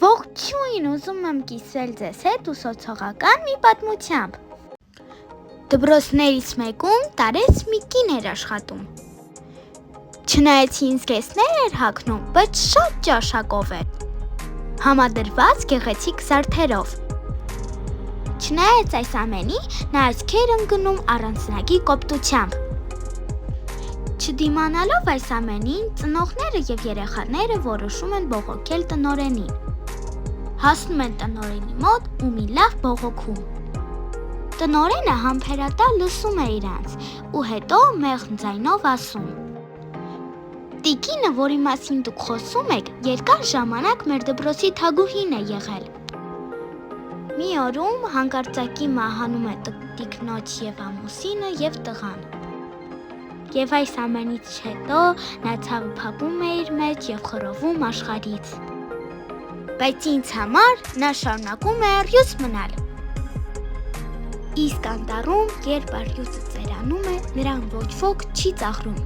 Ողջույն, ուզում եմ կիսվել ձեզ հետ ուսուցողական մի պատմությամբ։ Դպրոցներից մեկում տարեց մի կին էր աշխատում։ Չնայած ինձ կեսներ էր հագնում, բայց շատ ճաշակով էր, համադրված գեղեցիկ զարդերով։ Չնայած այս ամենի, նա աչքեր ընկնում առանձնակի կոպտությամբ։ Չդիմանալով այս ամենին, ծնողները և երեխաները որոշում են բողոքել տնօրենին։ Հասնում են տնօրենի մոտ ու մի լավ բողոքում։ Տնօրենը համբերատար լսում է իրանց ու հետո մեղմ ձայնով ասում. «Տիկինը, որի մասին դուք խոսում եք, երկար ժամանակ մեր դպրոցի թագուհին է եղել»։ Մի օրում հանկարծակի մահանում է տիկնոջ և ամուսինը և տղան։ Եվ այս ամենից հետո նա ցավը փակում է իր մեջ և խռովում աշխարհից։ Բայց ինձ համար նա շարունակում է առյուծ մնալ։ Իսկ անտառում, երբ առյուծը ծերանում է, նրան ոչ ոք չի ծաղրում։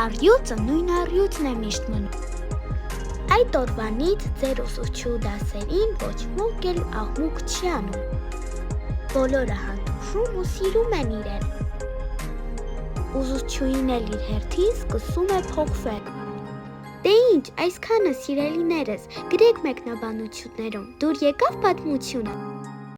Առյուծը նույն առյուծն է միշտ մնում։ Այդ օրվանից ձեր ուսուցչու դասերին ոչ ոք էլ աղմուկ չի անում։ Բոլորը հանդուրժում ու սիրում են իրեն։ Ուսուցչուհին էլ իր հերթին սկսում է փոխվել։ Դե ինչ, այսքանը սիրելիներս, գրեք մեկնաբանություններում, դուր եկավ պատմությունը։